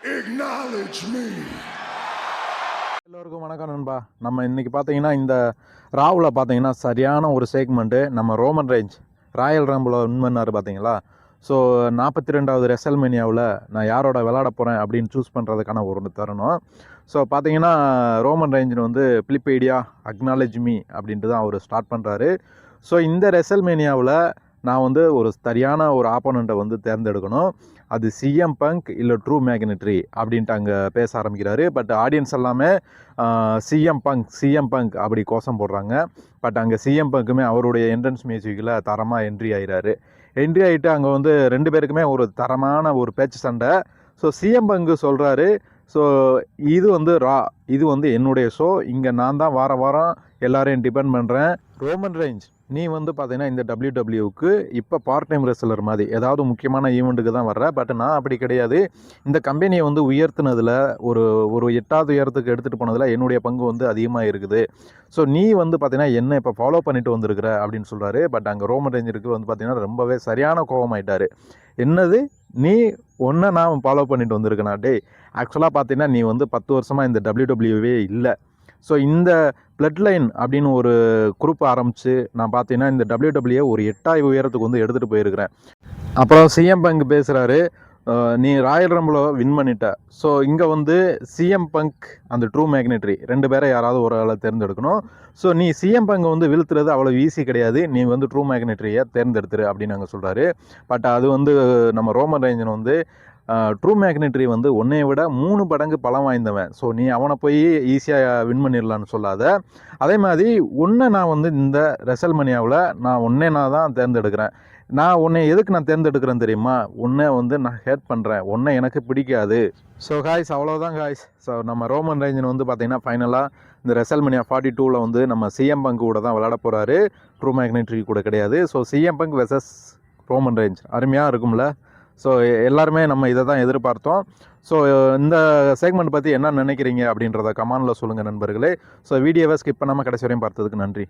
Acknowledge me. எல்லோருக்கும் வணக்கம் நண்பா. நம்ம இன்றைக்கி பார்த்தீங்கன்னா இந்த ராவில் பார்த்தீங்கன்னா சரியான ஒரு செக்மெண்ட்டு நம்ம ரோமன் ரேஞ்ச் ராயல் ரம்பில் வின் பண்ணார் பார்த்தீங்களா. ஸோ 42வது ரெசல்மேனியாவில் நான் யாரோட விளாட போகிறேன் அப்படின்னு சூஸ் பண்ணுறதுக்கான ஒரு தருணம். ஸோ பார்த்தீங்கன்னா ரோமன் ரேஞ்சின் வந்து பிலிப்பைடியா அக்னாலேஜ் மீ அப்படின்ட்டு தான் அவர் ஸ்டார்ட் பண்ணுறாரு. ஸோ இந்த ரெசல்மேனியாவில் நான் வந்து ஒரு சரியான ஒரு ஆப்போனண்ட்டை வந்து தேர்ந்தெடுக்கணும். அது சிஎம் பங்க் இல்லை ட்ரூ மேக்னெட்ரி அப்படின்ட்டு அங்கே பேச ஆரம்பிக்கிறாரு. பட் ஆடியன்ஸ் எல்லாமே சிஎம் பங்க் அப்படி கோஷம் போடுறாங்க. பட் அங்கே சிஎம் பங்க்குமே அவருடைய என்ட்ரன்ஸ் மியூசிக்கில் தரமாக என்ட்ரி ஆகிட்டு அங்கே வந்து 2 பேருக்குமே ஒரு தரமான ஒரு பேச்சு சண்டை. ஸோ சிஎம் பங்கு சொல்கிறாரு, ஸோ இது வந்து இது வந்து என்னுடைய ஷோ, இங்கே நான் தான் வாரம் எல்லாரையும் டிபெண்ட் பண்ணுறேன். ரோமன் ரேஞ்ச் நீ வந்து பார்த்தீங்கன்னா இந்த டபிள்யூடபிள்யூக்கு இப்போ பார்ட் டைம் ரெஸ்லர் மாதிரி ஏதாவது முக்கியமான ஈவெண்ட்டுக்கு தான் வர்ற. பட் நான் அப்படி கிடையாது. இந்த கம்பெனியை வந்து உயர்த்தினதில் ஒரு 8வது உயரத்துக்கு எடுத்துகிட்டு போனதில் என்னுடைய பங்கு வந்து அதிகமாக இருக்குது. ஸோ நீ வந்து பார்த்தீங்கன்னா என்ன இப்போ ஃபாலோ பண்ணிட்டு வந்திருக்கிற அப்படின்னு சொல்கிறாரு. பட் அங்கே ரோமன் ரேஞ்சருக்கு வந்து பார்த்தீங்கன்னா ரொம்பவே சரியான கோபமாயிட்டார். என்னது நீ ஒன்றை நான் ஃபாலோ பண்ணிட்டு வந்திருக்கேனா? ஆக்சுவலாக பார்த்தீங்கன்னா நீ வந்து 10 வருஷமாக இந்த டபிள்யூடபிள்யூவே இல்லை. ஸோ இந்த பிளட் லைன் அப்படின்னு ஒரு குரூப் ஆரம்பித்து நான் பார்த்தீங்கன்னா இந்த டபிள்யூடபிள்யூ ஒரு 8வது உயரத்துக்கு வந்து எடுத்துகிட்டு போயிருக்கிறேன். அப்புறம் சிஎம் பங்க் பேசுகிறாரு, நீ ராயல் ரம்பில் வின் பண்ணிட்ட. ஸோ இங்கே வந்து சிஎம் பங்க் அந்த ட்ரூ மேக்னெட்ரி 2 பேரை யாராவது ஒரு ஆளை தேர்ந்தெடுக்கணும். ஸோ நீ சிஎம் பங்க் வந்து வீழ்த்துறது அவ்வளோ ஈஸி கிடையாது, நீ வந்து ட்ரூ மேக்னெட்ரியை தேர்ந்தெடுத்துரு அப்படின்னு நாங்கள் சொல்கிறாரு. பட் அது வந்து நம்ம ரோமன் ரேஞ்சன் வந்து ட்ரூ மேக்னெட்ரி வந்து உன்னைய விட 3 மடங்கு பலம் வாய்ந்தவன். ஸோ நீ அவனை போய் ஈஸியாக வின் பண்ணிடலான்னு சொல்லாத. அதே மாதிரி நான் வந்து இந்த ரெசல்மனியாவில் நான் தான் தேர்ந்தெடுக்கிறேன். உன்னை எதுக்கு நான் தேர்ந்தெடுக்கிறேன் தெரியுமா? உன்னை வந்து நான் ஹேட் பண்ணுறேன், உன்னை எனக்கு பிடிக்காது. ஸோ காய்ஸ், அவ்வளோதான் காய்ஸ். ஸோ நம்ம ரோமன் ரேஞ்சன் வந்து பார்த்திங்கன்னா ஃபைனலாக இந்த ரெசல்மனியா 42ல் வந்து நம்ம சிஎம் பங்க் கூட தான் விளையாட போகிறாரு, ட்ரூ மேக்னெட்ரி கூட கிடையாது. So CM bunk versus Roman range அருமையாக இருக்கும்ல. ஸோ எல்லாருமே நம்ம இதை தான் எதிர்பார்த்தோம். ஸோ இந்த செக்மெண்ட் பற்றி என்ன நினைக்கிறீங்க அப்படின்றத கமெண்டில் சொல்லுங்கள் நண்பர்களே. ஸோ வீடியோவை ஸ்கிப் பண்ணாமல் கடைசி வரையும் பார்த்ததுக்கு நன்றி.